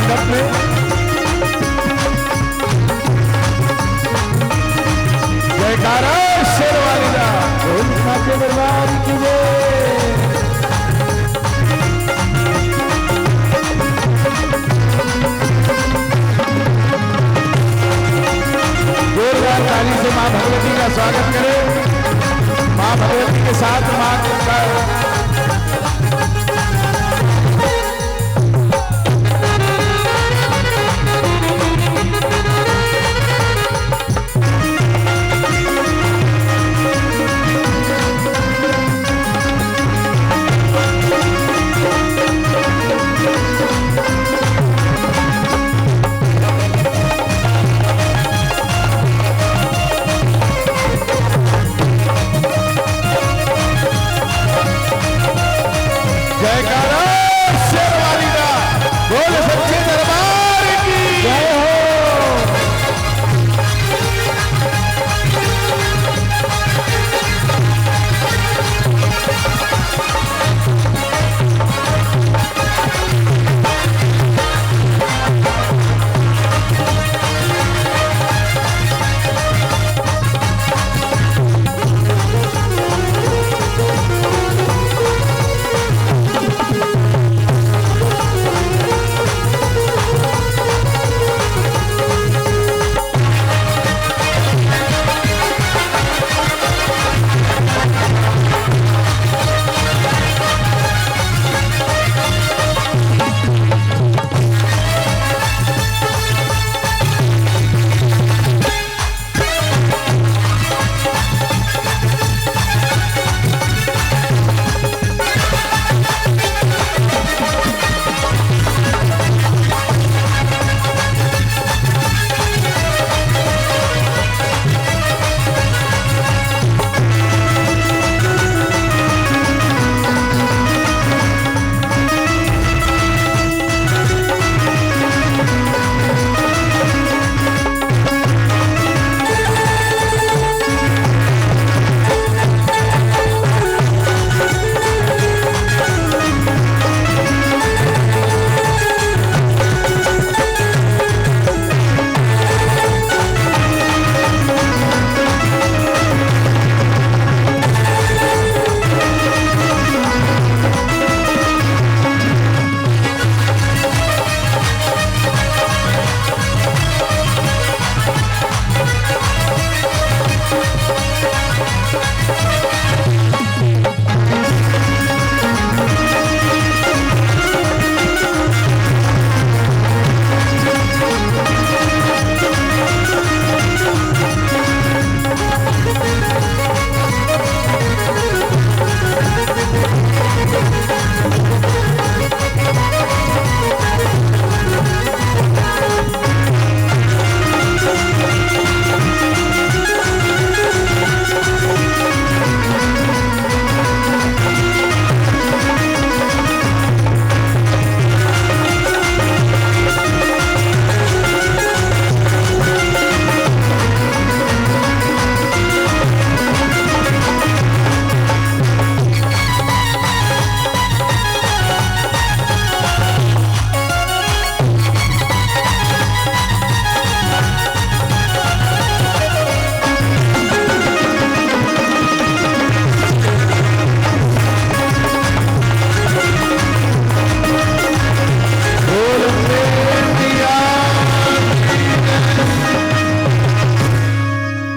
मंडप में। जयकारा शेरवाली दा, ढोल के दरबार की जय। जोरदार ताली से मां भगवती का स्वागत करें। मां भगवती के साथ मां का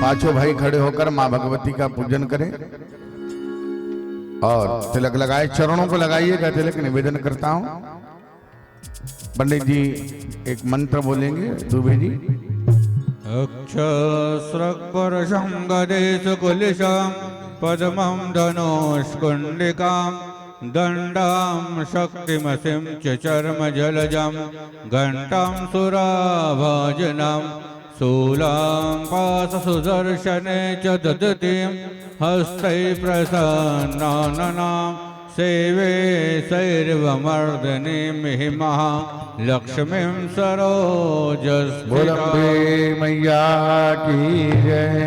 पांचों भाई खड़े होकर मां भगवती का पूजन करें और तिलक लगाए। चरणों को लगाइएगा तिलक, निवेदन करता हूं। पंडित जी एक मंत्र बोलेंगे, दुबे जी। अक्षस्रक्परशं गदेशकुलिशं पद्मं धनुष्कुण्डिकां दण्डां शक्तिमसिं च चर्मजलजं घण्टां सुराभाजनं शूलां पाशसुदर्शने च ददतीं हस्तै प्रसन्नाननां सेवे सैर्वमर्दनीं महिमः लक्ष्मीं सरोजस्थितां। मैया की जय।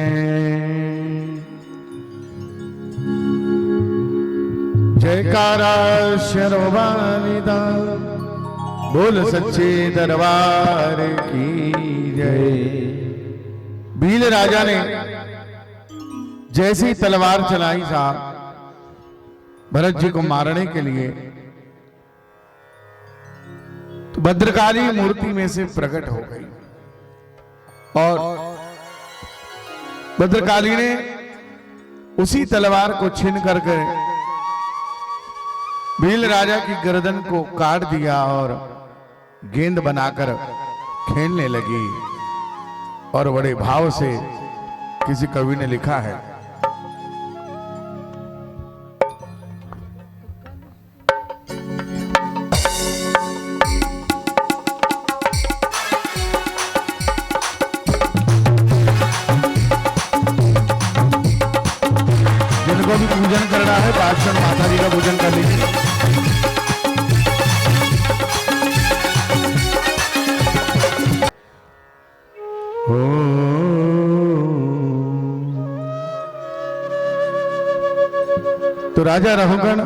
जयकारा शेरवाली दा, बोल सच्चे दरबार की जय। भील राजा ने जैसी तलवार चलाई साहब भरत जी को मारने के लिए, तो भद्रकाली मूर्ति में से प्रकट हो गई और भद्रकाली ने उसी तलवार को छीन करके भील राजा की गर्दन को काट दिया और गेंद बनाकर खेलने लगी। और बड़े भाव से किसी कवि ने लिखा है, जिनको भी पूजन करना है पार्षद माता जी का पूजन कर लीजिए। तो राजा रहुगण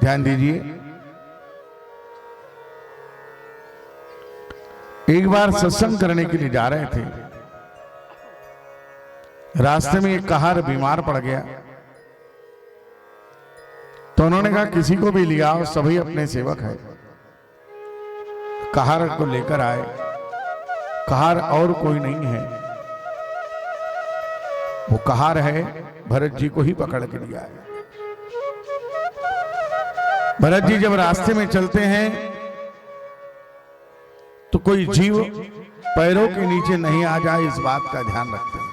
ध्यान दीजिए, एक बार सत्संग करने के लिए जा रहे थे। रास्ते में एक कहार बीमार पड़ गया, तो उन्होंने कहा किसी को भी लिया और सभी अपने सेवक है। कहार को लेकर आए। कहार और कोई नहीं है, वो कहार है भरत जी को ही पकड़ के लिया है। भरत जी जब रास्ते में चलते हैं तो कोई जीव पैरों के नीचे नहीं आ जाए, इस बात का ध्यान रखते हैं।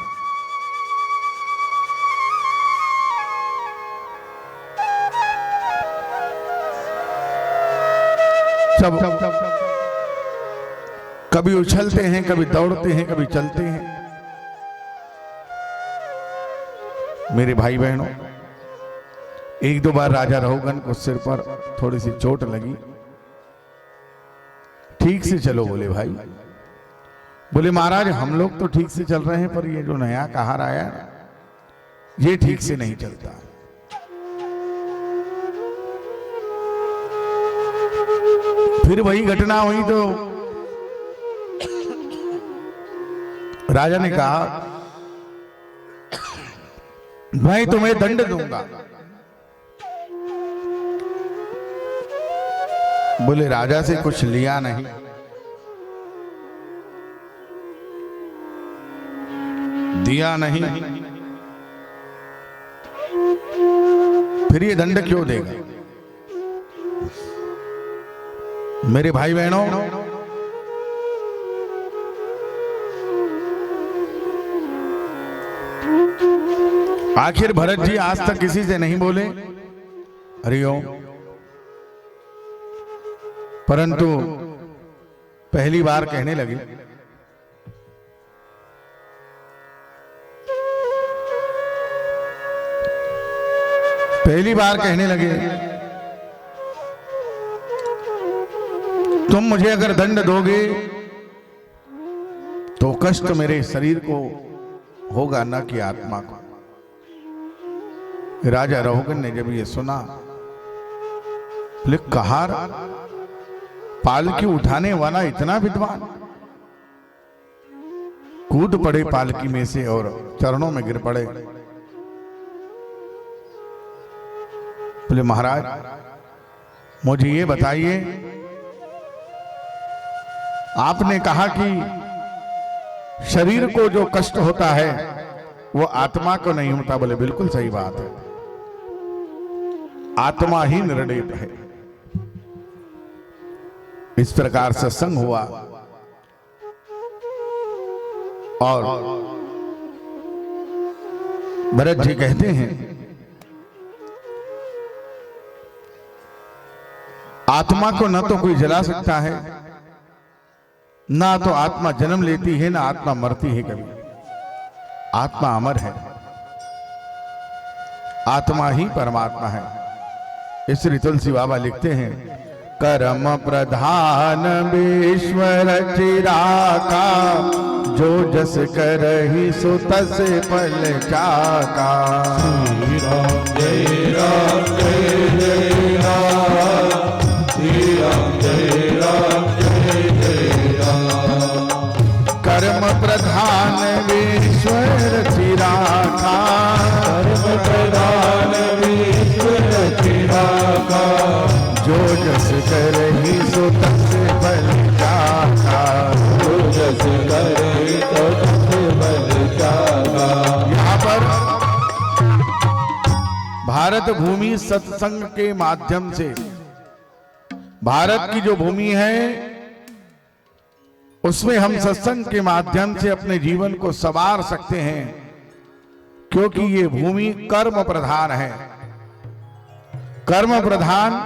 सब कभी उछलते हैं, कभी दौड़ते हैं, कभी चलते हैं। मेरे भाई बहनों, एक दो बार राजा रहुगण को सिर पर थोड़ी सी चोट लगी। ठीक से चलो बोले भाई। बोले महाराज हम लोग तो ठीक से चल रहे हैं, पर ये जो नया कहार आया ये ठीक से नहीं चलता। फिर वही घटना हुई तो राजा ने कहा मैं तुम्हें दंड दूंगा। बोले राजा से कुछ लिया नहीं। दिया नहीं, फिर ये दंड क्यों देगा? मेरे भाई बहनों, आखिर भरत जी आज तक किसी से नहीं बोले हरिओम, परंतु पहली बार कहने लगे। पहली बार कहने लगे तुम मुझे अगर दंड दोगे तो कष्ट मेरे शरीर को होगा, न कि आत्मा को। राजा रहुगण ने जब ये सुना, बोले कहार पालकी उठाने वाला इतना विद्वान, कूद पड़े पालकी में से और चरणों में गिर पड़े। बोले महाराज मुझे ये बताइए, आपने कहा कि शरीर को जो कष्ट होता है वो आत्मा को नहीं होता। बोले बिल्कुल सही बात है, आत्मा ही निर्णय है। इस प्रकार सत्संग हुआ और भरत जी कहते हैं आत्मा को न तो कोई जला सकता है, ना तो आत्मा जन्म लेती है, ना आत्मा मरती है कभी। आत्मा अमर है, आत्मा ही परमात्मा है। इसलिए तुलसी बाबा लिखते हैं कर्म प्रधान विश्व रचिराका, जो जस करहि सो तस फल चाका। श्री राम जय राम जय जय राम, श्री राम प्रधान विश्व रचिराखा, कर्म प्रधान विश्व रचिराखा, जो जस करहि सो तस बल जाता, जो जस करे तो तस बल जागा। यहाँ पर भारत भूमि सत्संग के माध्यम से, भारत की जो भूमि है उसमें हम सत्संग के माध्यम से अपने जीवन को संवार सकते हैं, क्योंकि ये भूमि कर्म प्रधान है। कर्म प्रधान,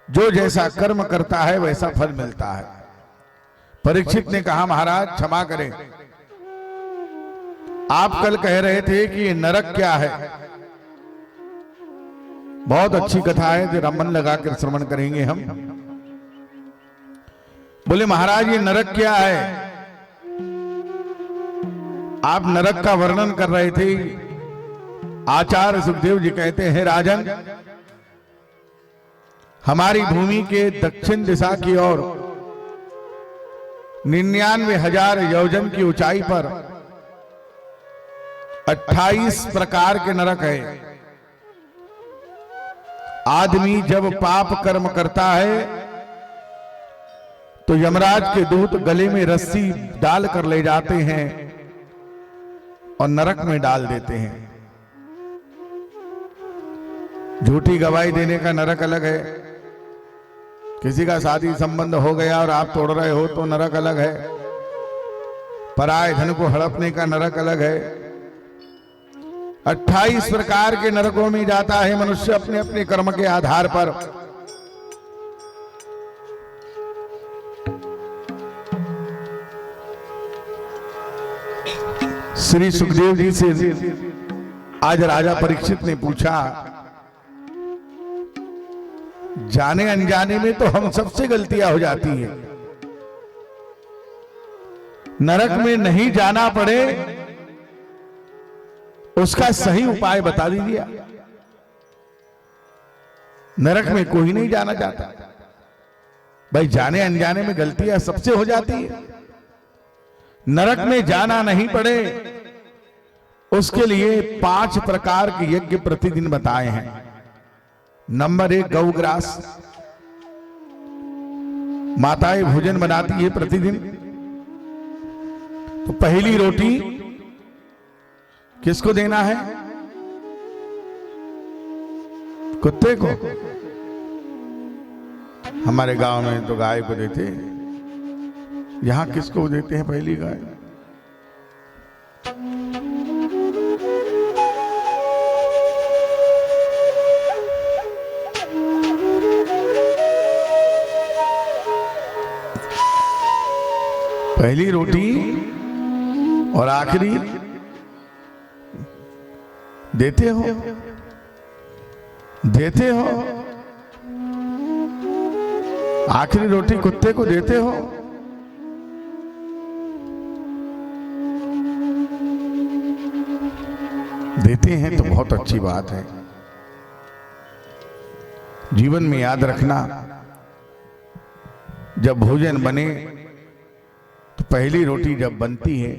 जो जैसा कर्म करता है वैसा फल मिलता है। परीक्षित ने कहा, महाराज क्षमा करें, आप कल कह रहे थे कि ये नरक क्या है। बहुत अच्छी कथा है, जरा मन लगाकर श्रवण करेंगे हम। बोले महाराज ये नरक क्या है। आप नरक का वर्णन कर रहे थे। आचार्य सुखदेव जी कहते हैं, राजन, हमारी भूमि के दक्षिण दिशा की ओर 99,000 योजन की ऊंचाई पर 28 प्रकार के नरक है। आदमी जब पाप कर्म करता है तो यमराज के दूत गले में रस्सी डाल कर ले जाते हैं और नरक में डाल देते हैं। झूठी गवाही देने का नरक अलग है, किसी का शादी संबंध हो गया और आप तोड़ रहे हो तो नरक अलग है, पराये धन को हड़पने का नरक अलग है। 28 प्रकार के नरकों में जाता है मनुष्य अपने अपने कर्म के आधार पर। श्री सुखदेव जी से आज राजा परीक्षित ने पूछा, जाने अनजाने में तो हम सबसे गलतियां हो जाती हैं, नरक में नहीं जाना पड़े उसका सही उपाय बता दीजिए। नरक में कोई नहीं जाना चाहता भाई, जाने अनजाने में गलतियां सबसे हो जाती है। नरक में जाना नहीं पड़े उसके लिए 5 प्रकार के यज्ञ प्रतिदिन बताए हैं। नंबर 1 गौग्रास, माताएं भोजन बनाती है प्रतिदिन। तो पहली रोटी किसको देना है? कुत्ते को। हमारे गांव में तो गाय को देते, यहां किसको देते हैं पहली गाय? पहली रोटी और आखिरी देते हो, देते हो। आखिरी रोटी कुत्ते को देते हो। देते हैं तो बहुत अच्छी बात है। जीवन में याद रखना, जब भोजन बने तो पहली रोटी जब बनती है,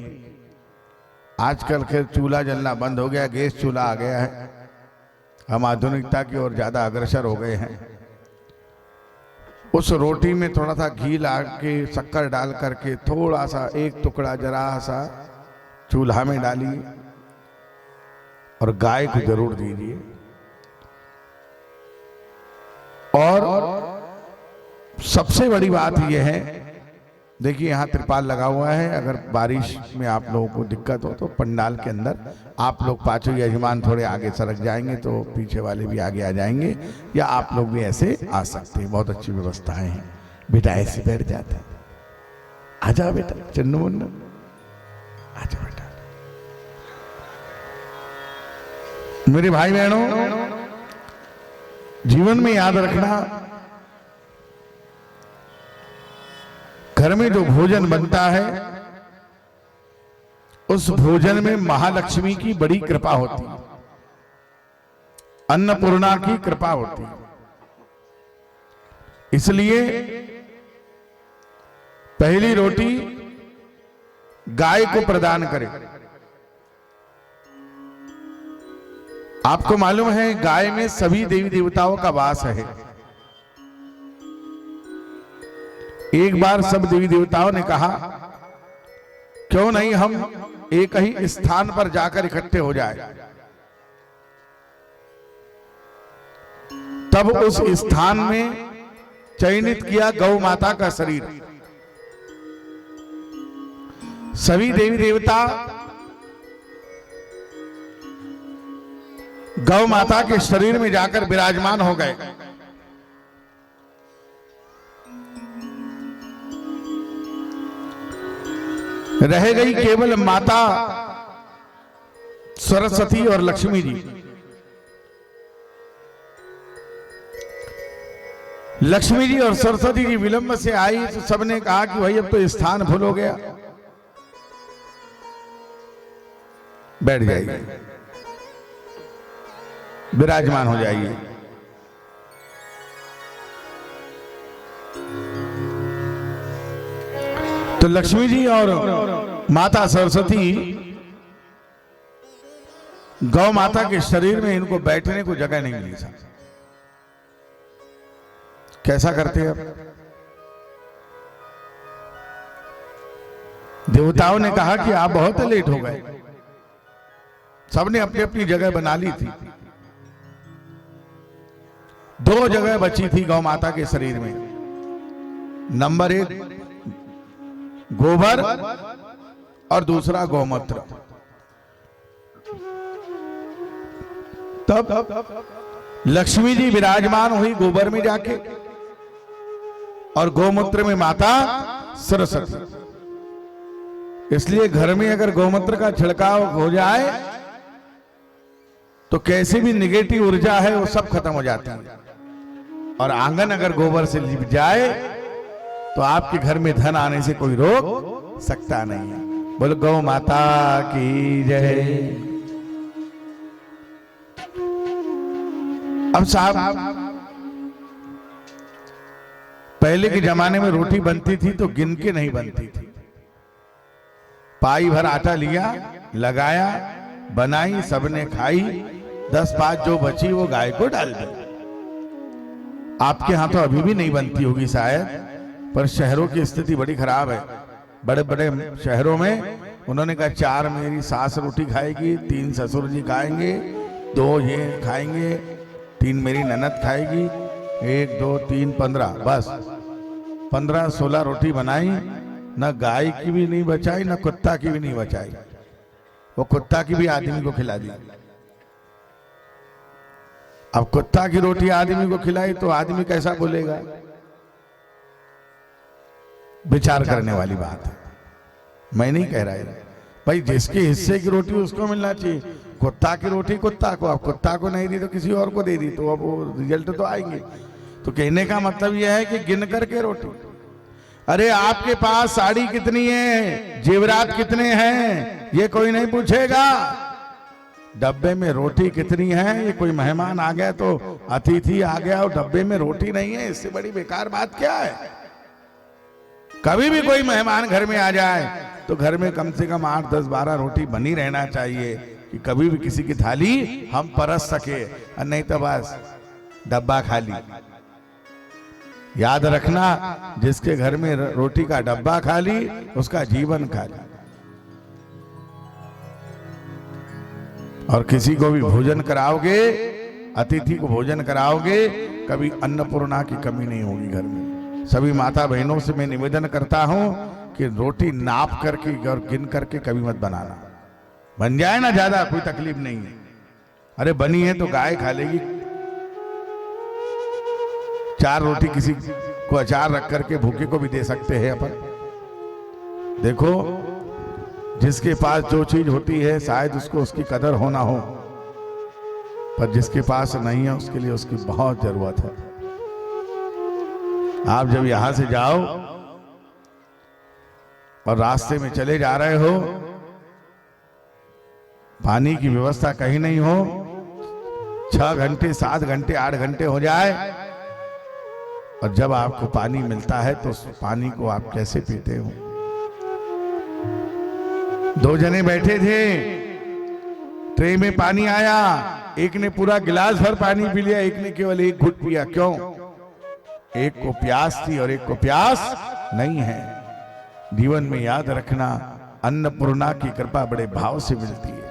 आजकल खैर चूल्हा जलना बंद हो गया, गैस चूल्हा आ गया है, हम आधुनिकता की ओर ज्यादा अग्रसर हो गए हैं। उस रोटी में थोड़ा सा घी ला के शक्कर डाल करके थोड़ा सा एक टुकड़ा जरा सा चूल्हा में डालिए और गाय को जरूर दीजिए। और सबसे बड़ी बात यह है, देखिए यहाँ त्रिपाल लगा हुआ है, अगर बारिश में आप लोगों को दिक्कत हो तो पंडाल के अंदर आप लोग पांचों यजमान थोड़े आगे सरक जाएंगे तो पीछे वाले भी आगे आ जाएंगे, या आप लोग भी ऐसे आ सकते हैं। बहुत अच्छी व्यवस्थाएं हैं। बेटा ऐसे बैठ जाते हैं, आ जाओ बेटा, चन्नू मुन्नू आ जाओ बेटा। मेरे भाई बहनों, जीवन में याद रखना, घर में जो भोजन बनता है उस भोजन में महालक्ष्मी की बड़ी कृपा होती है, अन्नपूर्णा की कृपा होती है। इसलिए पहली रोटी गाय को प्रदान करे। आपको मालूम है गाय में सभी देवी देवताओं का वास है। एक बार सब देवी देवताओं ने कहा क्यों नहीं हम एक ही स्थान पर जाकर इकट्ठे हो जाए। तब उस स्थान में चयनित किया गौ माता का शरीर। सभी देवी देवता गौ माता के शरीर में जाकर विराजमान हो गए। रह गई केवल माता सरस्वती और लक्ष्मी जी। लक्ष्मी जी और सरस्वती जी विलंब से आई तो सबने कहा कि भाई अब तो स्थान फुल हो गया, बैठ जाइए, विराजमान हो जाइए। तो लक्ष्मी जी और माता सरस्वती गौ माता के शरीर में इनको बैठने को जगह नहीं मिली। कैसा करते अब? देवताओं ने कहा कि आप बहुत लेट हो गए। सबने अपनी अपनी जगह बना ली थी। 2 जगह बची थी गौ माता के शरीर में। नंबर 1 गोबर और दूसरा गौमूत्र। तब लक्ष्मी जी विराजमान हुई गोबर में जाके और गौमूत्र में माता सरस्वती। इसलिए घर में अगर गौमूत्र का छिड़काव हो जाए तो कैसी भी निगेटिव ऊर्जा है वो सब खत्म हो जाती है। और आंगन अगर गोबर से लिप जाए तो आपके घर में धन आने से कोई रोक सकता नहीं है। बोलो गौ माता की जय। अब साहब पहले के जमाने में रोटी बनती थी तो गिन के नहीं बनती थी। पाई भर आटा लिया, लगाया, बनाई, सबने खाई, 10-5 जो बची वो गाय को डाल दी। आपके यहां तो अभी भी नहीं बनती होगी शायद, पर शहरों की स्थिति बड़ी खराब है। बड़े बड़े शहरों में उन्होंने कहा 4 मेरी सास रोटी खाएगी, 3 ससुर जी खाएंगे, 2 ये खाएंगे, 3 मेरी ननद खाएगी, 1 2 3 15, बस 15-16 रोटी बनाई। न गाय की भी नहीं बचाई, न कुत्ता की भी नहीं बचाई। वो कुत्ता की भी आदमी को खिला दी। अब कुत्ता की रोटी आदमी को खिलाई तो आदमी कैसा बोलेगा? विचार करने वाली बात है। मैं नहीं कह रहा भाई, जिसके हिस्से की रोटी उसको मिलना चाहिए। कुत्ता की रोटी कुत्ता को, अब कुत्ता को नहीं दी तो किसी और को दे दी तो अब वो रिजल्ट तो आएंगे। तो कहने का मतलब यह है कि गिन करके रोटी। अरे आपके पास साड़ी कितनी है, जेवरात कितने हैं, ये कोई नहीं पूछेगा। डब्बे में रोटी कितनी है, ये कोई मेहमान आ गया तो अतिथि आ गया और डब्बे में रोटी नहीं है, इससे बड़ी बेकार बात क्या है। कभी भी कोई मेहमान घर में आ जाए तो घर में कम से कम 8 10 12 रोटी बनी रहना चाहिए कि कभी भी किसी की थाली हम परस सके, और नहीं तो बस डब्बा खाली। याद रखना, जिसके घर में रोटी का डब्बा खाली उसका जीवन खाली। और किसी को भी भोजन कराओगे, अतिथि को भोजन कराओगे, कभी अन्नपूर्णा की कमी नहीं होगी घर में। सभी माता बहनों से मैं निवेदन करता हूं कि रोटी नाप करके और गिन करके कभी मत बनाना। बन जाए ना ज्यादा कोई तकलीफ नहीं है। अरे बनी है तो गाय खा लेगी। 4 रोटी किसी को अचार रख करके भूखे को भी दे सकते हैं अपन। देखो, जिसके पास जो चीज होती है शायद उसको उसकी कदर होना हो, पर जिसके पास नहीं है उसके लिए उसकी बहुत जरूरत है। आप जब यहां से जाओ और रास्ते में चले जा रहे हो, पानी की व्यवस्था कहीं नहीं हो, 6 घंटे 7 घंटे 8 घंटे हो जाए, और जब आपको पानी मिलता है तो उस पानी को आप कैसे पीते हो? दो जने बैठे थे, ट्रे में पानी आया, एक ने पूरा गिलास भर पानी पी लिया, एक ने केवल एक घुट पिया। क्यों? एक को प्यास थी और एक को प्यास नहीं है। जीवन में याद रखना, अन्नपूर्णा की कृपा बड़े भाव से मिलती है।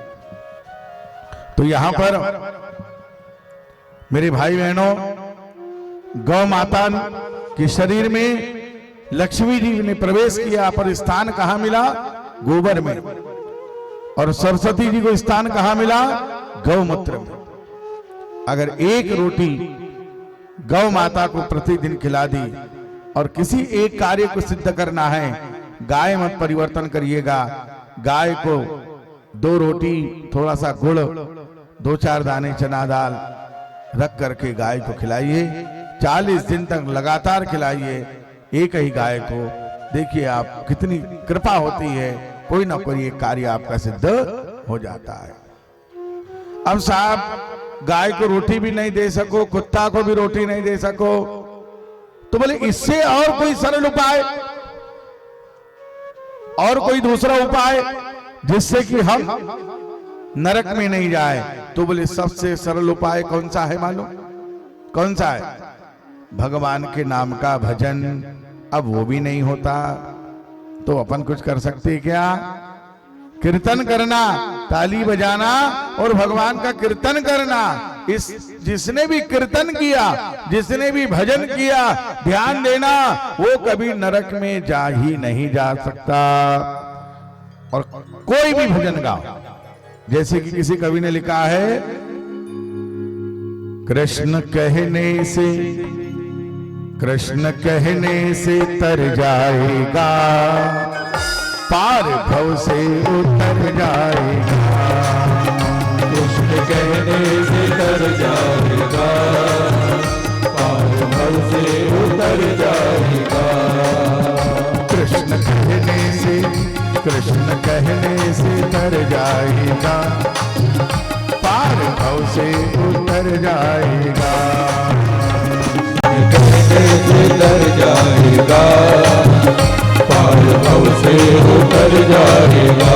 तो यहां पर मेरे भाई बहनों, गौ माता के शरीर में लक्ष्मी जी ने प्रवेश किया, पर स्थान कहां मिला? गोबर में। और सरस्वती जी को स्थान कहां मिला? गौमूत्र में। अगर एक रोटी गौ माता को प्रतिदिन खिला दी और किसी एक कार्य को सिद्ध करना है, गाय मत परिवर्तन करिएगा। गाय को 2 रोटी, थोड़ा सा गुड़, 2-4 दाने चना दाल रख करके गाय को खिलाइए। 40 दिन तक लगातार खिलाइए एक ही गाय को। देखिए आप कितनी कृपा होती है, कोई ना कोई एक कार्य आपका सिद्ध हो जाता है। अब साहब गाय को रोटी भी नहीं दे सको, कुत्ता को भी रोटी नहीं दे सको, तो बोले इससे और कोई सरल उपाय, और कोई दूसरा उपाय जिससे कि हम नरक में नहीं जाए। तो बोले सबसे सरल उपाय कौन सा है मालूम? कौन सा है? भगवान के नाम का भजन। अब वो भी नहीं होता तो अपन कुछ कर सकते क्या? कीर्तन करना, ताली बजाना और भगवान का कीर्तन करना। इस जिसने भी कीर्तन किया, जिसने भी भजन किया, ध्यान देना, वो कभी नरक में जा ही नहीं जा सकता। और कोई भी भजन गाओ, जैसे कि किसी कवि ने लिखा है, कृष्ण कहने से तर जाएगा, पार भव से उतर जाएगा। कृष्ण कहने से तर जाएगा, पार भव से उतर जाएगा। कृष्ण कहने से तर जाएगा, पार भव से उतर जाएगा। कहने से तर जाएगा, पार भव से उतर जाएगा।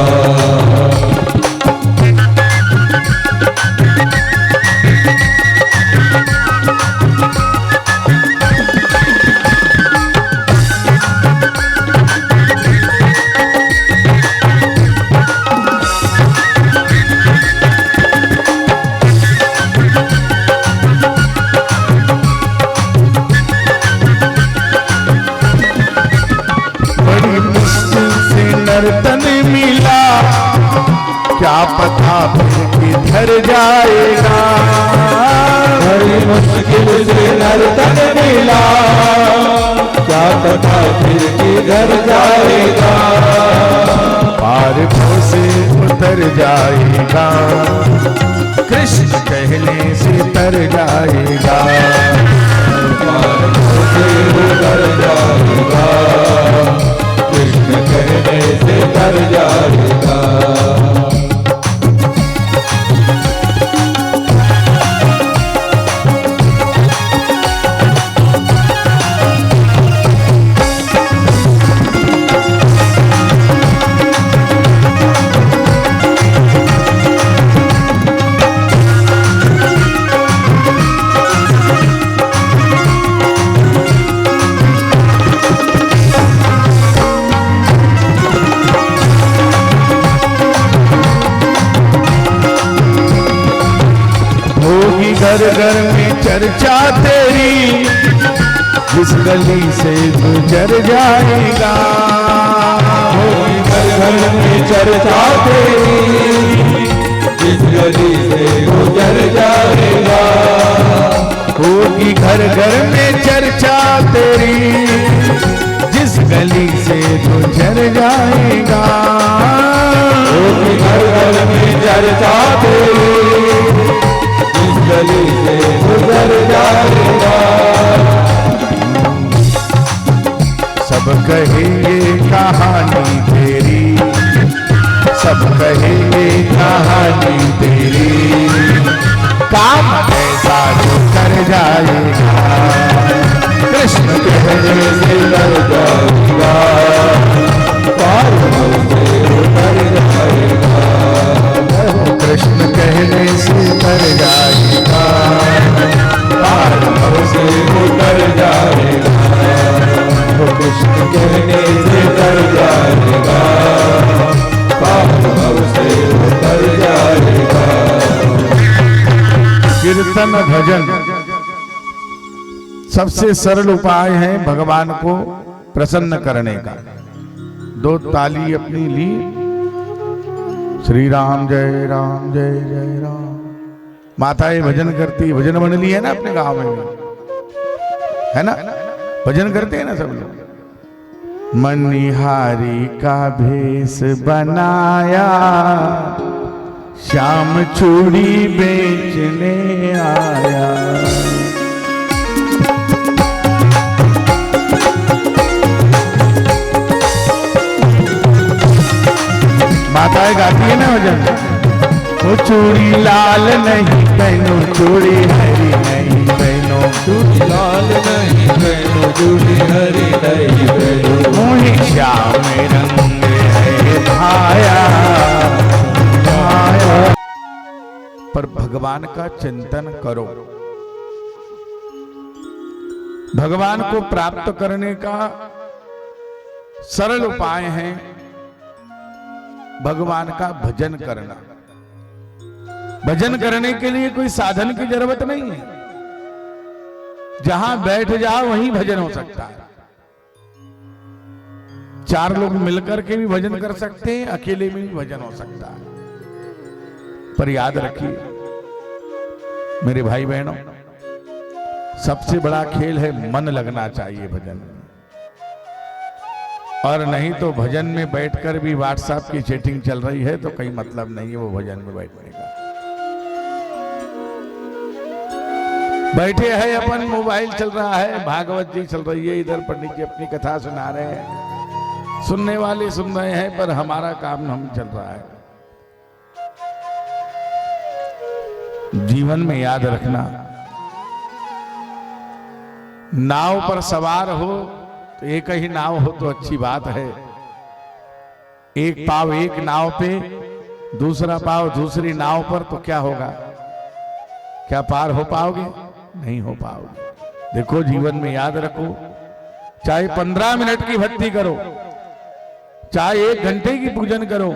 नर्तन मिला, क्या पता फिर किधर जाएगा। बड़ी मुश्किल से नर्तन मिला, क्या पता फिर किधर जाएगा। पार भव से उतर जाएगा, कृष्ण कहने से तर जाएगा। पार भव से उतर जाएगा, कृष्ण कहने से तर जाएगा। घर घर में चर्चा तेरी, जिस गली से गुजर जाएगा। घर घर में चर्चा तेरी, जिस गली से गुजर जाएगा। होगी घर घर में चर्चा तेरी, जिस गली से गुजर जाएगा। होगी घर घर में चर्चा तेरी, गली से गुजर जाएगा। सब कहेंगे कहानी तेरी, सब कहेंगे कहानी तेरी, काम ऐसा जो कर जाएगा। कृष्ण कहने से तर जाएगा, पार भव से उतर जाएगा। भजन सबसे सरल उपाय है भगवान को प्रसन्न करने का। दो ताली अपनी ली, श्री राम जय जय राम। माताएं भजन करती, भजन मंडली है ना अपने गांव में, है ना, भजन करते हैं ना सब लोग। मनिहारी का भेष बनाया, श्याम चूड़ी बेचने आया। माताएं गाती है ना भजन। वो चूड़ी लाल नहीं पहनो, चूड़ी हरी नहीं पहनो, चूड़ी लाल नहीं पहनो, चूड़ी हरी नहीं पहनो, मोहि श्याम रंग है भाया भाया। पर भगवान का चिंतन करो। भगवान को प्राप्त करने का सरल उपाय है भगवान का भजन करना। भजन करने के लिए कोई साधन की जरूरत नहीं है। जहां बैठ जाओ वहीं भजन हो सकता है। चार लोग मिलकर के भी भजन कर सकते हैं, अकेले में भी भजन हो सकता है। पर याद रखिए मेरे भाई बहनों, सबसे बड़ा खेल है मन लगना चाहिए भजन में। और नहीं तो भजन में बैठकर भी व्हाट्सएप की चैटिंग चल रही है तो कोई मतलब नहीं है वो भजन में बैठने का। बैठे हैं अपन, मोबाइल चल रहा है, भागवत जी चल रही है, इधर पंडित जी अपनी कथा सुना रहे हैं, सुनने वाले सुन रहे हैं, पर हमारा काम हम चल रहा है। जीवन में याद रखना, नाव पर सवार हो तो एक ही नाव हो तो अच्छी बात है। एक पाव एक नाव पे, दूसरा पाव दूसरी नाव पर, तो क्या होगा? क्या पार हो पाओगे? नहीं हो पाओगे। देखो जीवन में याद रखो, चाहे 15 मिनट की भक्ति करो, चाहे 1 घंटे की पूजन करो,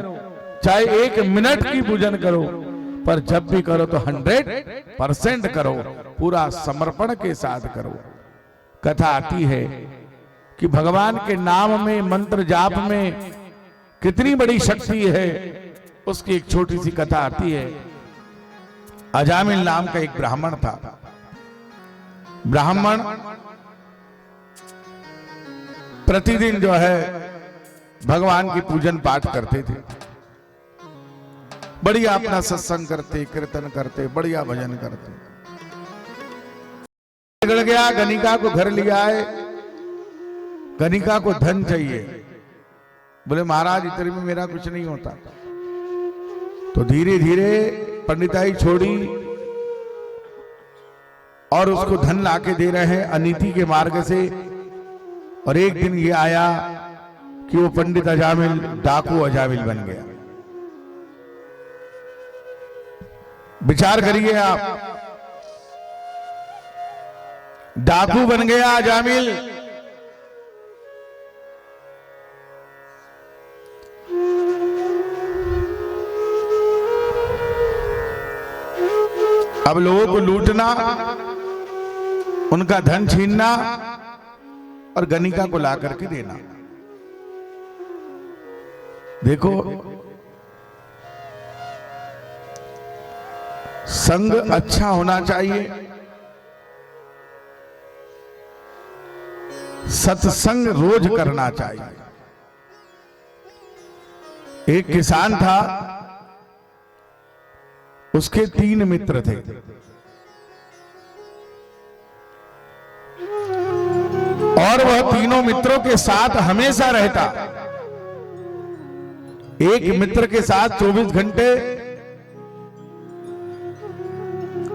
चाहे 1 मिनट की पूजन करो, पर जब भी करो तो 100% करो, पूरा समर्पण के साथ करो। कथा आती है कि भगवान के नाम में, मंत्र जाप में कितनी बड़ी शक्ति है। उसकी एक छोटी सी कथा आती है। अजामिल नाम का एक ब्राह्मण था। ब्राह्मण प्रतिदिन जो है भगवान की पूजन पाठ करते थे, बढ़िया अपना सत्संग करते, कीर्तन करते, बढ़िया भजन करते। बिगड़ गया, गणिका को घर लिया है। गणिका को धन चाहिए। बोले महाराज इतने में मेरा कुछ नहीं होता। तो धीरे धीरे पंडिताई छोड़ी और उसको धन लाके दे रहे हैं अनीति के मार्ग से। और एक दिन ये आया कि वो पंडित अजामिल डाकू अजामिल बन गया। विचार करिए आप, डाकू बन गया अजामिल। अब लोगों को लूटना, उनका धन छीनना और गणिका को ला करके देना। देखो संग अच्छा होना चाहिए, सत्संग रोज करना चाहिए। एक किसान था, उसके 3 मित्र थे। और वह तीनों मित्रों के साथ हमेशा रहता। एक मित्र के साथ 24 घंटे,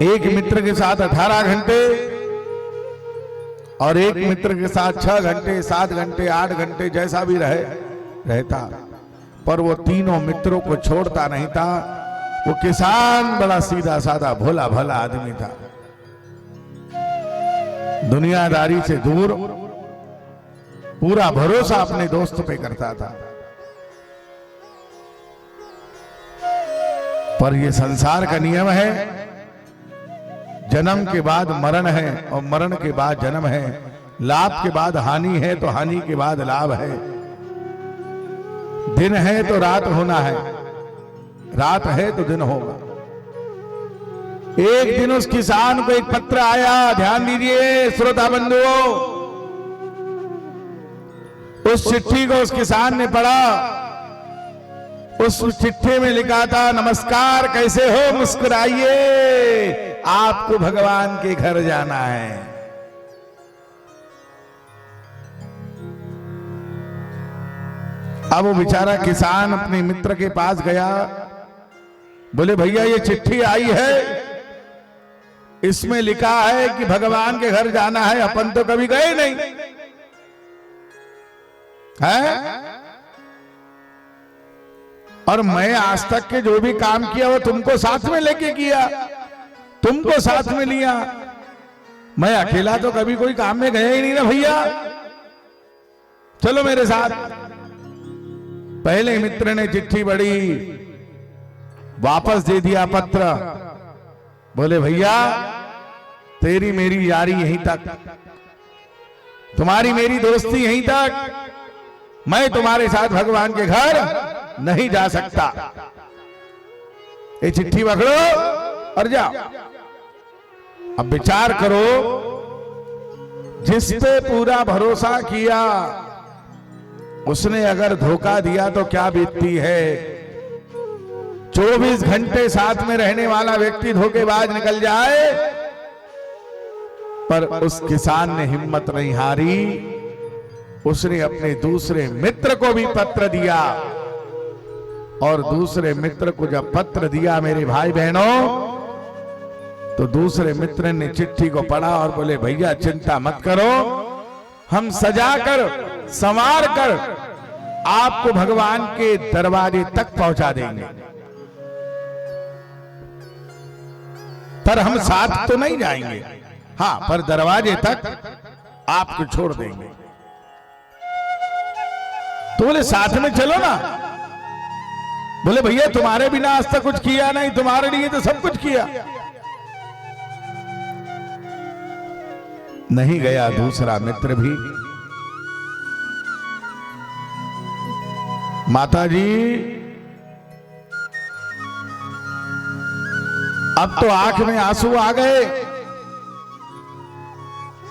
एक मित्र के साथ 18 घंटे और एक मित्र के साथ 6 घंटे, 7 घंटे, 8 घंटे, जैसा भी रहता। पर वो तीनों मित्रों को छोड़ता नहीं था। वो किसान बड़ा सीधा साधा भोला भला आदमी था, दुनियादारी से दूर, पूरा भरोसा अपने दोस्त पे करता था। पर ये संसार का नियम है, जन्म के बाद मरण है और मरण के बाद जन्म है, लाभ के बाद हानि है तो हानि के बाद लाभ है, दिन है तो रात होना है, रात है तो दिन होगा। एक दिन उस किसान को एक पत्र आया, ध्यान दीजिए श्रोता बंधुओं, उस चिट्ठी को उस किसान ने पढ़ा। उस चिट्ठी में लिखा था, नमस्कार, कैसे हो, मुस्कुराइए, आपको भगवान के घर जाना है। अब वो बेचारा किसान अपने मित्र के पास गया, बोले भैया ये चिट्ठी आई है, इसमें लिखा है कि भगवान के घर जाना है, अपन तो कभी गए नहीं है, और मैं आज तक के जो भी काम किया वो तुमको साथ में लेके किया, तुमको साथ में लिया, मैं अकेला तो कभी कोई काम में गया ही नहीं ना भैया, चलो मेरे साथ। पहले मित्र ने चिट्ठी पढ़ी, वापस दे दिया पत्र, बोले भैया तेरी मेरी यारी यहीं तक, तुम्हारी मेरी दोस्ती यहीं तक, मैं तुम्हारे साथ भगवान के घर नहीं जा सकता, ये चिट्ठी पकड़ो और जाओ। अब विचार करो, जिस पे पूरा भरोसा किया उसने अगर धोखा दिया तो क्या बीतती है। 24 घंटे साथ में रहने वाला व्यक्ति धोखेबाज निकल जाए, पर उस किसान ने हिम्मत नहीं हारी, उसने अपने दूसरे मित्र को भी पत्र दिया, और दूसरे मित्र को जब पत्र दिया मेरे भाई बहनों, तो दूसरे मित्र ने चिट्ठी को पढ़ा और बोले भैया चिंता मत करो, हम सजाकर संवार कर आपको भगवान के दरवाजे तक पहुंचा देंगे, पर हम साथ तो नहीं जाएंगे, हाँ पर दरवाजे तक आपको छोड़ देंगे। तो बोले साथ में चलो ना, बोले भैया तुम्हारे बिना आज तक कुछ किया नहीं, तुम्हारे लिए तो सब कुछ किया। नहीं गया दूसरा मित्र भी। माता जी अब तो आंख में आंसू आ गए,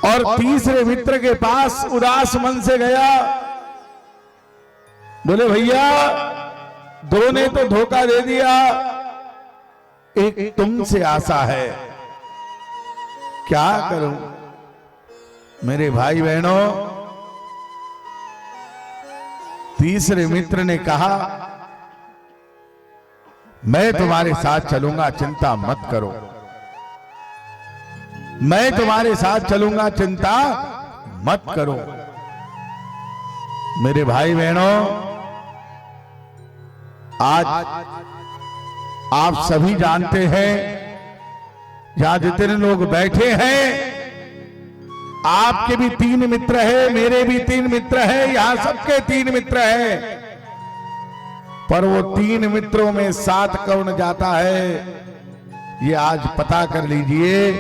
और तीसरे मित्र के पास उदास मन से गया, बोले भैया दो ने तो धोखा दे दिया, एक तुमसे आशा है, क्या करूं। मेरे भाई बहनों, तीसरे मित्र ने कहा मैं तुम्हारे साथ चलूंगा, चिंता मत करो, मैं तुम्हारे साथ चलूंगा, चिंता मत करो। मेरे भाई बहनों, आज आप सभी जानते हैं, यहां जितने लोग बैठे हैं, आपके भी 3 मित्र हैं, मेरे भी 3 मित्र हैं, यहां सबके 3 मित्र हैं, पर वो 3 मित्रों में 7 कौन जाता है, ये आज पता कर लीजिए।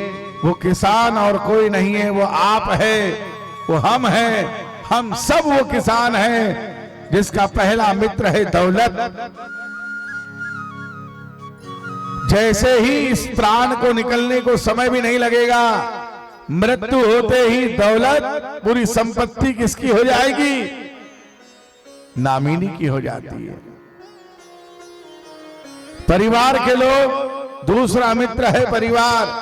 वो किसान और कोई नहीं है, वो आप है, वो हम हैं, हम सब वो किसान हैं जिसका पहला मित्र है दौलत। जैसे ही इस प्राण को निकलने को समय भी नहीं लगेगा, मृत्यु होते ही दौलत, पूरी संपत्ति किसकी हो जाएगी, नामिनी की हो जाती है। परिवार के लोग, दूसरा मित्र है परिवार,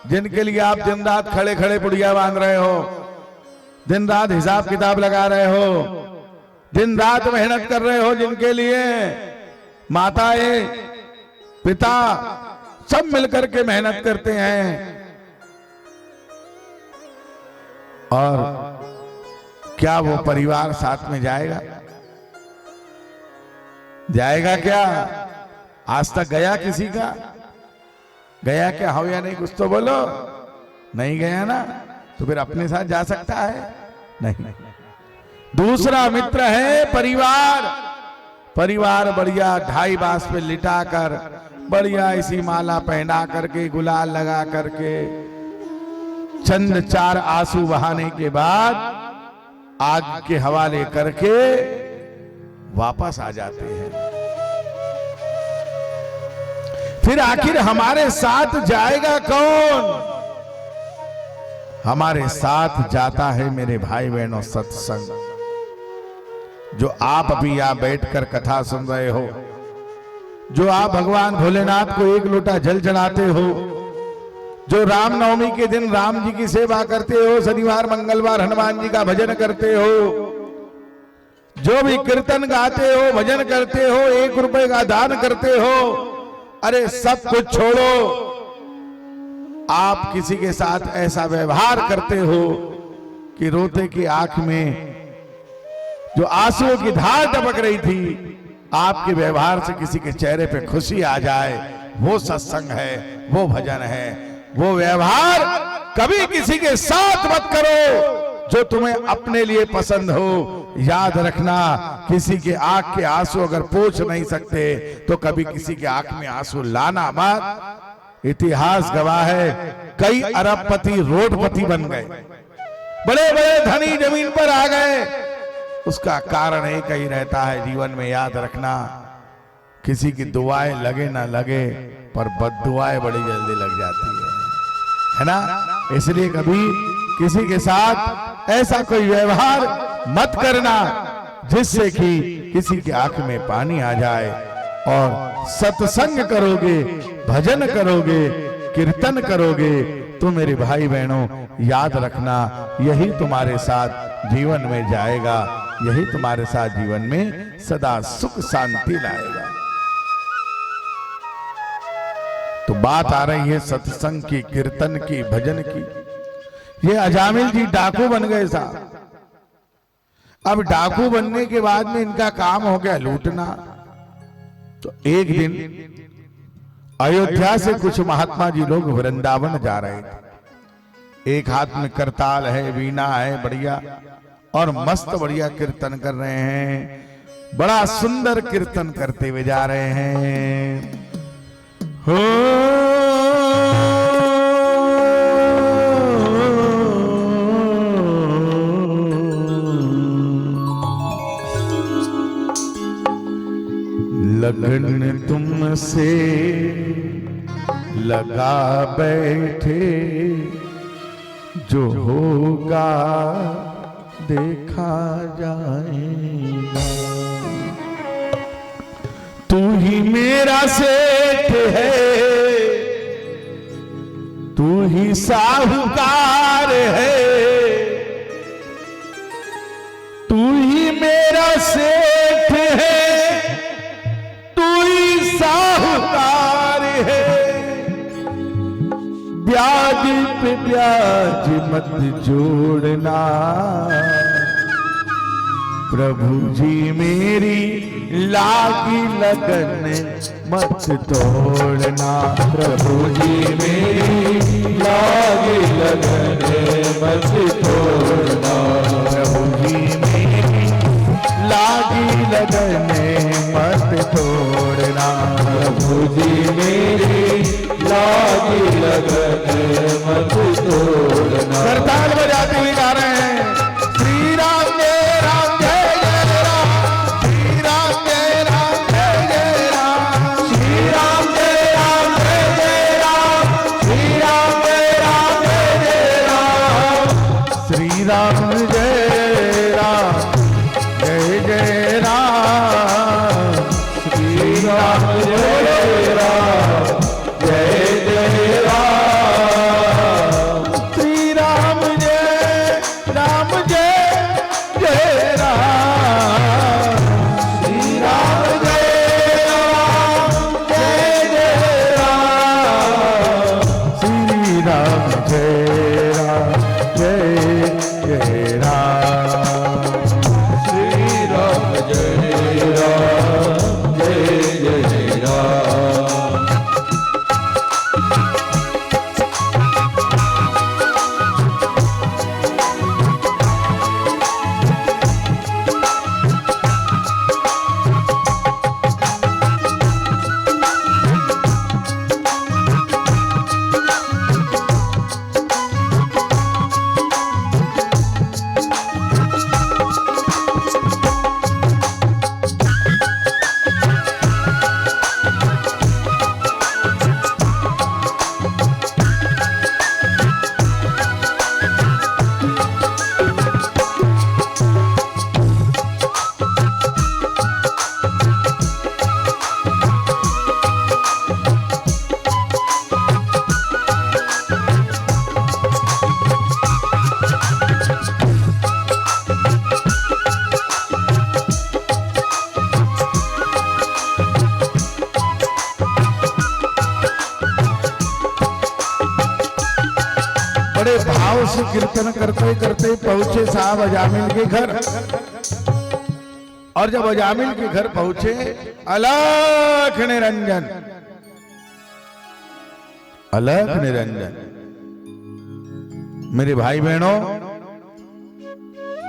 जिनके लिए आप दिन रात खड़े खड़े पुड़िया बांध रहे हो, दिन रात हिसाब किताब लगा रहे हो, दिन रात मेहनत कर रहे हो, जिनके लिए माताएं पिता सब मिलकर के मेहनत करते हैं। और क्या वो परिवार साथ में जाएगा? जाएगा क्या? आज तक गया किसी का? गया क्या हो या नहीं, कुछ तो बोलो। नहीं गया ना, तो फिर अपने साथ जा सकता है? नहीं। दूसरा मित्र है परिवार। परिवार बढ़िया ढाई बांस पे लिटाकर बढ़िया इसी माला पहना करके, गुलाल लगा करके, चंद 4 आंसू बहाने के बाद आग के हवाले करके वापस आ जाते हैं। फिर आखिर हमारे साथ जाएगा कौन? हमारे साथ जाता है मेरे भाई बहनों सत्संग। जो आप अभी यहां बैठकर कथा सुन रहे हो, जो आप भगवान भोलेनाथ को 1 लोटा जल चढ़ाते हो, जो रामनवमी के दिन राम जी की सेवा करते हो, शनिवार मंगलवार हनुमान जी का भजन करते हो, जो भी कीर्तन गाते हो, भजन करते हो, 1 रुपए का दान करते हो, अरे सब कुछ छोड़ो। आप किसी के साथ ऐसा व्यवहार करते हो कि रोते की आंख में जो आंसुओं की धार टपक रही थी, आपके व्यवहार से किसी के चेहरे पे खुशी आ जाए, वो सत्संग है, वो भजन है। वो व्यवहार कभी किसी के साथ मत करो जो तुम्हें अपने लिए पसंद हो। याद रखना, किसी के आंख के आंसू अगर पोंछ नहीं सकते तो कभी किसी के आंख में आंसू लाना मत। इतिहास गवाह है, कई अरबपति रोडपति बन गए, बड़े बड़े धनी जमीन पर आ गए। उसका कारण एक ही रहता है जीवन में, याद रखना, किसी की दुआएं लगे ना लगे पर बद्दुआएं बड़ी जल्दी लग जाती है ना। इसलिए कभी किसी के साथ ऐसा कोई व्यवहार मत करना जिससे कि किसी की आंख में पानी आ जाए। और सत्संग करोगे, भजन करोगे, कीर्तन करोगे तो मेरे भाई बहनों याद रखना, यही तुम्हारे साथ जीवन में जाएगा, यही तुम्हारे साथ जीवन में सदा सुख शांति लाएगा। तो बात आ रही है सत्संग की, कीर्तन की, भजन की। ये अजामिल जी डाकू बन गए साहब। अब डाकू बनने के बाद में इनका काम हो गया लूटना। तो एक दिन अयोध्या से कुछ महात्मा जी लोग वृंदावन जा रहे थे। एक हाथ में करताल है, वीणा है बढ़िया, और मस्त बढ़िया कीर्तन कर रहे हैं। बड़ा सुंदर कीर्तन करते हुए जा रहे हैं। हो लगन तुमसे लगा बैठे, जो होगा देखा जाएगा। तू ही मेरा सेठ है, तू ही साहूकार है, तू ही मेरा सेठ है, साहूकार है। ब्याज पे ब्याज मत जोड़ना, प्रभु जी मेरी लागी लगन मत तोड़ना। प्रभु जी मेरी लागी लगन मत तोड़ना। प्रभु जी मेरी लागी लगन मत तोड़ना। प्रभु जी मेरी लागी लगन मत तोड़ना। करताल बजाते हुए गा रहे हैं, श्री राम जय राम जय जय राम, श्री राम जय राम जय जय राम, श्री राम जय राम जय जय राम, श्री राम जय राम जय जय राम, श्री राम जय राम जय जय राम, श्री राम जय राम जय जय राम, श्री राम जय बड़े भाव से कीर्तन करते करते पहुंचे साहब अजामिल के घर। और जब अजामिल के घर पहुंचे, अलख निरंजन, अलख निरंजन, मेरे भाई बहनों,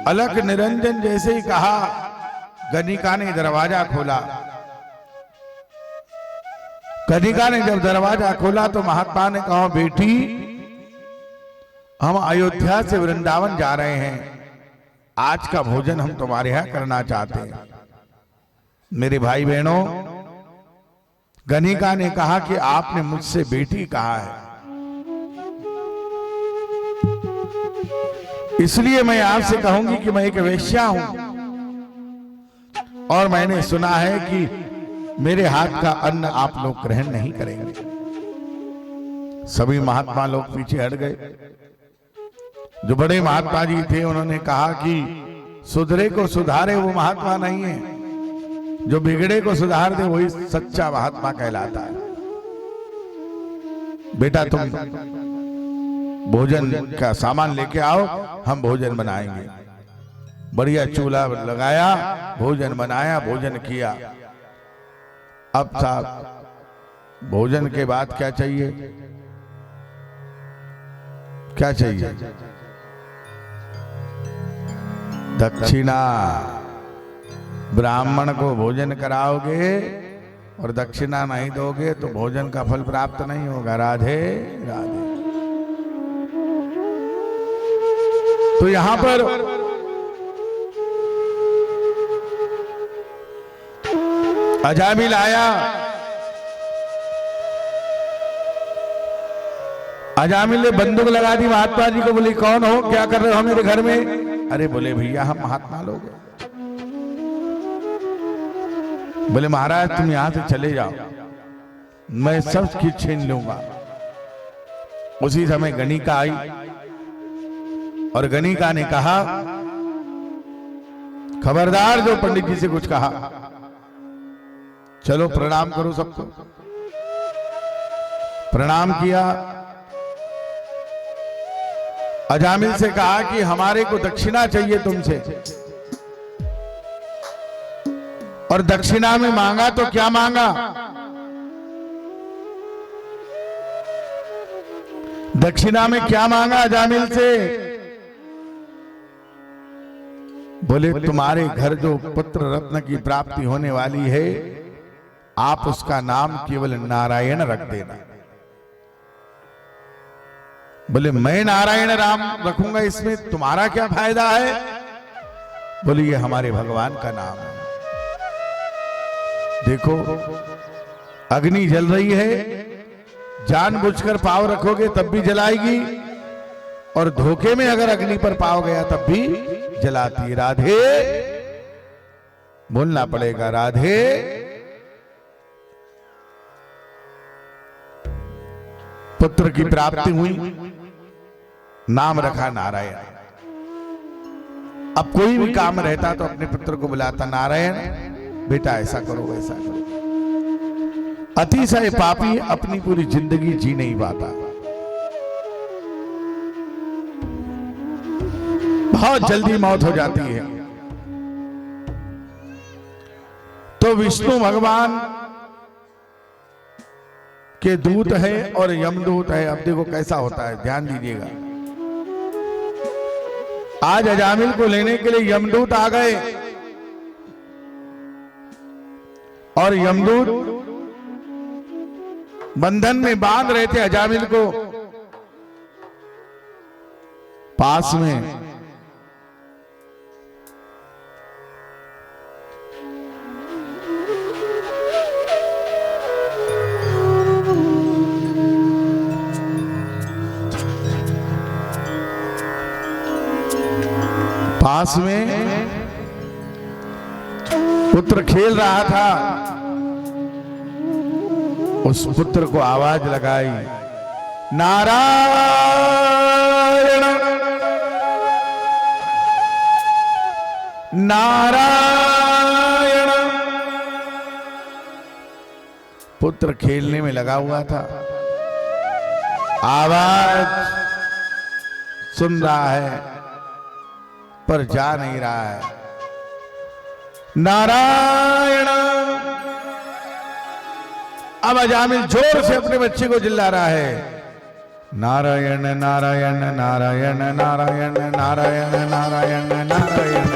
अलख निरंजन जैसे ही कहा, गणिका ने दरवाजा खोला। गणिका ने जब दरवाजा खोला तो महात्मा ने कहा, बेटी हम अयोध्या से वृंदावन जा रहे हैं, आज का भोजन हम तुम्हारे यहां करना चाहते हैं। मेरे भाई बहनों, गणिका ने कहा कि आपने मुझसे बेटी कहा है, इसलिए मैं आपसे कहूंगी कि मैं एक वेश्या हूं और मैंने सुना है कि मेरे हाथ का अन्न आप लोग ग्रहण नहीं करेंगे। सभी महात्मा लोग पीछे हट गए। जो बड़े महात्मा जी थे उन्होंने कहा कि सुधरे को सुधारे वो महात्मा नहीं है, जो बिगड़े को सुधार दे वही सच्चा महात्मा कहलाता है। बेटा तुम भोजन का सामान लेके आओ, हम भोजन बनाएंगे। बढ़िया चूल्हा लगाया, भोजन बनाया, भोजन किया। अब साहब भोजन के बाद क्या चाहिए? क्या चाहिए? दक्षिणा। ब्राह्मण को भोजन कराओगे और दक्षिणा नहीं दोगे तो भोजन का फल प्राप्त नहीं होगा। राधे राधे। तो यहां पर अजामिल आया। अजामिल ने बंदूक लगा दी महात्मा जी को, बोली कौन हो, क्या कर रहे हो मेरे घर में? अरे बोले भैया हम महात्मा लोग हैं। बोले महाराज तुम यहां से चले जाओ, मैं सब चीज छीन लूंगा। उसी समय गणिका आई और गणिका ने कहा, खबरदार जो पंडित जी से कुछ कहा, चलो प्रणाम करो सबको। प्रणाम किया। अजामिल से कहा कि हमारे को दक्षिणा चाहिए तुमसे, और दक्षिणा में मांगा तो क्या मांगा? दक्षिणा में क्या मांगा अजामिल से? बोले तुम्हारे घर जो पुत्र रत्न की प्राप्ति होने वाली है, आप उसका नाम केवल नारायण रख देना। बोले मैं नारायण राम रखूंगा, इसमें तुम्हारा क्या फायदा है? बोले ये हमारे भगवान का नाम है। देखो अग्नि जल रही है, जानबूझकर पाव रखोगे तब भी जलाएगी, और धोखे में अगर अग्नि पर पाव गया तब भी जलाती। राधे बोलना पड़ेगा, राधे। पुत्र की प्राप्ति हुई, नाम रखा नारायण। अब कोई भी काम रहता तो अपने पुत्र को बुलाता, नारायण बेटा ऐसा करो वैसा करो। अतिशय पापी अपनी पूरी जिंदगी जी नहीं पाता, बहुत जल्दी मौत हो जाती है। तो विष्णु भगवान के दूत है और यमदूत है। अब देखो कैसा होता है, ध्यान दीजिएगा। आज अजामिल को लेने के लिए यमदूत आ गए, और यमदूत बंधन में बांध रहे थे अजामिल को। पास में पुत्र खेल रहा था। उस पुत्र को आवाज लगाई, नारायण नारायण। पुत्र खेलने में लगा हुआ था, आवाज सुन रहा है पर जा नहीं रहा है। नारायण। अब अजामिल जोर से अपने बच्चे को चिल्ला रहा है, नारायण नारायण नारायण नारायण नारायण नारायण नारायण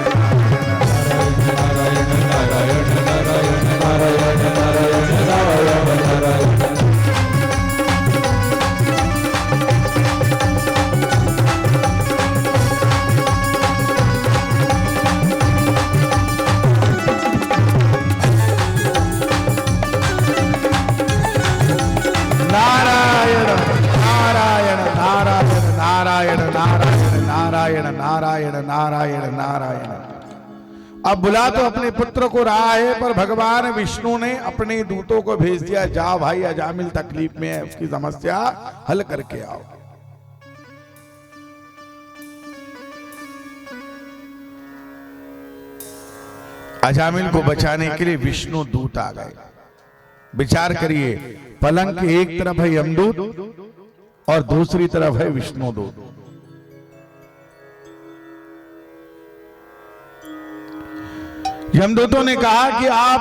नारायण नारायण नारायण नारायण। अब बुला तो अपने पुत्र को रहा है, पर भगवान विष्णु ने अपने दूतों को भेज दिया, जाओ भाई अजामिल तकलीफ में है, उसकी समस्या हल करके आओ। अजामिल को बचाने के लिए विष्णु दूत आ गए। विचार करिए, पलंग के एक तरफ है यमदूत और दूसरी तरफ है विष्णु दूत। यमदूतों ने कहा कि आप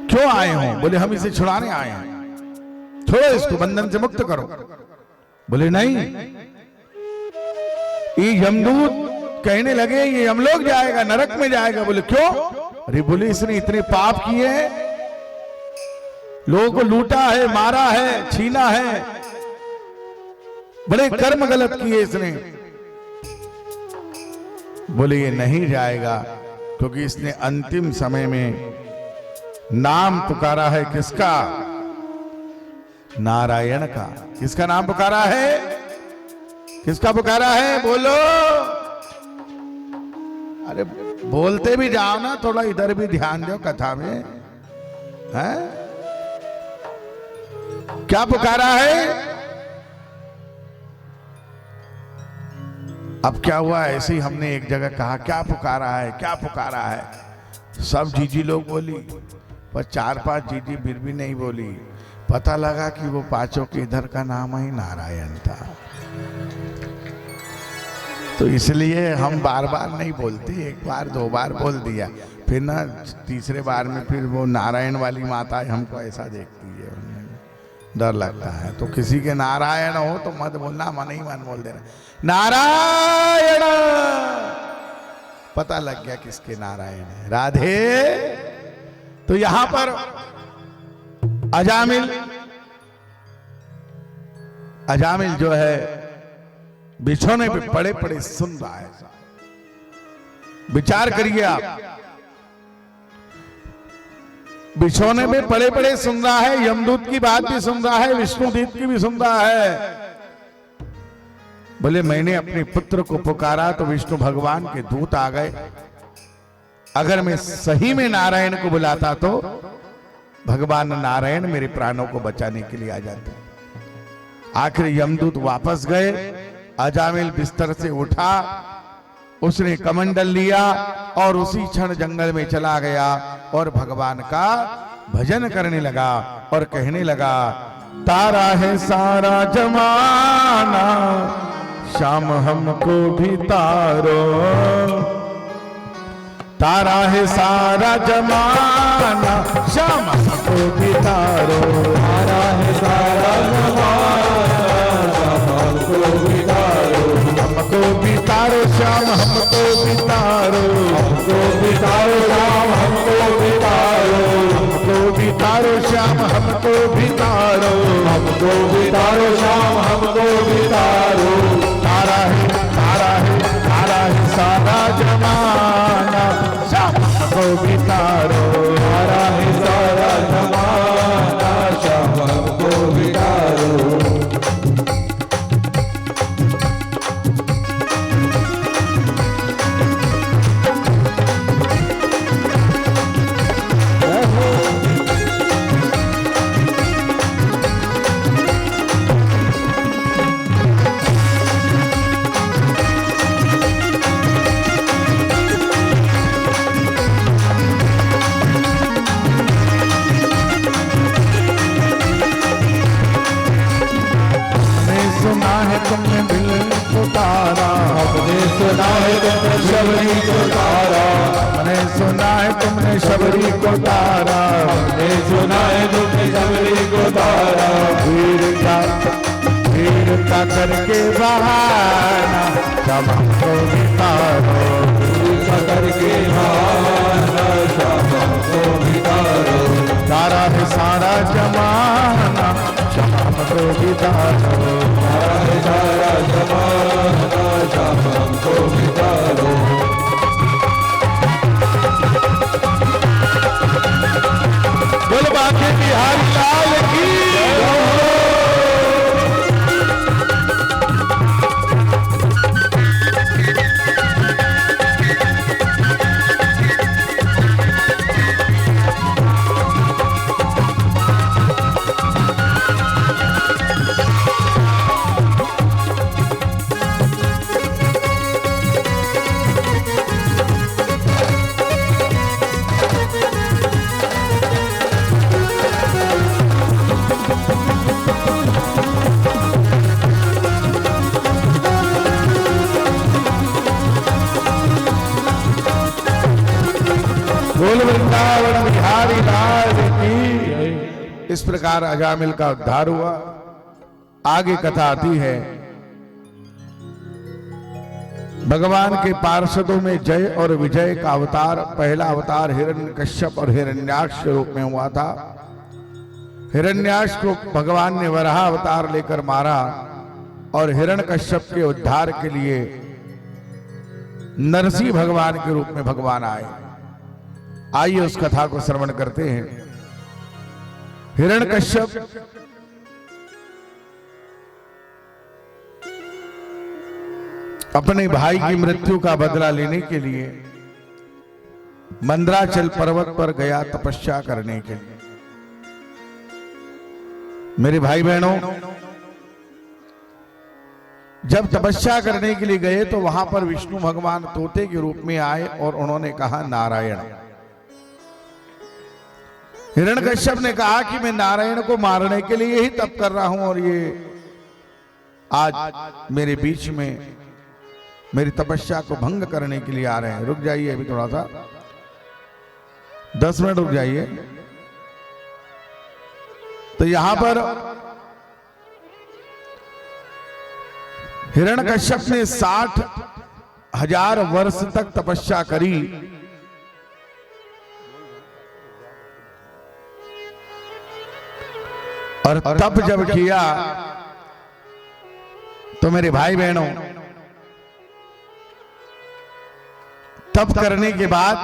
क्यों आए हो? बोले हम इसे छुड़ाने आए हैं, छोड़ो इसको, बंधन से मुक्त करो। बोले नहीं। ये यमदूत कहने लगे ये यमलोक जाएगा, नरक में जाएगा। बोले क्यों? अरे बोले इसने इतने पाप किए हैं, लोगों को लूटा है, मारा है, छीना है, बड़े कर्म गलत किए इसने। बोले ये नहीं जाएगा, क्योंकि इसने अंतिम समय में नाम पुकारा है। किसका? नारायण का। किसका नाम पुकारा है? किसका पुकारा है? बोलो। अरे बोलते भी जाओ ना, थोड़ा इधर भी ध्यान दो कथा में, है? क्या पुकारा है? अब क्या हुआ, ऐसे ही हमने एक जगह कहा क्या पुकारा है, क्या पुकारा है। सब जीजी लोग बोली, पर 4-5 जीजी फिर भी नहीं बोली। पता लगा कि वो पांचों के इधर का नाम ही नारायण था। तो इसलिए हम बार बार नहीं बोलते, एक बार 2 बार बोल दिया, फिर ना तीसरे बार में फिर वो नारायण वाली माता हमको ऐसा देखती है, डर लगता है। तो किसी के नारायण हो तो मत बोलना, मन ही मन बोल देना नारायण। पता लग गया किसके नारायण है। राधे। तो यहां पर अजामिल जो है बिछोने पे पड़े पड़े सुन रहा है। विचार करिए आप, बिछोने पे पड़े पड़े सुन रहा है, यमदूत की बात भी सुन रहा है, विष्णुदूत की भी सुन रहा है। बोले मैंने अपने पुत्र को पुकारा तो विष्णु भगवान के दूत आ गए। अगर मैं सही में नारायण को बुलाता तो भगवान नारायण मेरे प्राणों को बचाने के लिए आ जाते। आखिर यमदूत वापस गए। अजामिल बिस्तर से उठा, उसने कमंडल लिया और उसी क्षण जंगल में चला गया और भगवान का भजन करने लगा और कहने लगा, तारा है सारा जमाना, शाम हमको भी तारो। तारा है सारा जमाना, शाम हमको भी तारो। तारा है सारा जमाना, शाम हमको भी तारो। हमको भी तारो श्याम हमको भी तारो। हमको भी तारो श्याम हमको भी तारो। हमको भी तारो श्याम हमको भी तारो। हमको भी तारो श्याम हमको भी तारो। तारा है तारा है तारा है सारा जमाना, श्याम हमको भी तारो। तारा है सारा जमाना, श्याम हमको भी तारो। सुना है तुमने शबरी को तारा, हमने सुना है तुमने शबरी को तारा। वीरता करके बहाना क्षमा को बितारो, वीरता करके बहाना क्षमा को बितारो। तारा है सारा जमाना क्षमा को बितारो, तारा है सारा जमाना क्षमा को बितारो। बोल बांके बिहारी लाल की। बोल वृंदावन बिहारी लाल की। इस प्रकार अजामिल का उद्धार हुआ। आगे कथा आती है, भगवान के पार्षदों में जय और विजय का अवतार, पहला अवतार हिरण्यकश्यप और हिरण्याक्ष के रूप में हुआ था। हिरण्याक्ष को भगवान ने वराह अवतार लेकर मारा और हिरण्यकश्यप के उद्धार के लिए नरसिंह भगवान के रूप में भगवान आए। आइए उस कथा को श्रवण करते हैं। हिरण्यकश्यप अपने भाई की मृत्यु का बदला लेने के लिए मंदराचल पर्वत पर गया तपस्या करने के लिए। मेरे भाई बहनों, जब तपस्या करने के लिए गए तो वहां पर विष्णु भगवान तोते के रूप में आए और उन्होंने कहा नारायण। हिरण्यकश्यप ने कहा कि मैं नारायण को मारने के लिए ही तप कर रहा हूं और ये आज मेरे बीच में मेरी तपस्या को भंग करने के लिए आ रहे हैं। रुक जाइए अभी थोड़ा सा, 10 मिनट रुक जाइए। तो यहां पर हिरण्यकश्यप ने 60,000 वर्ष तक तपस्या करी और तप जब किया तो मेरे भाई बहनों, तप करने के बाद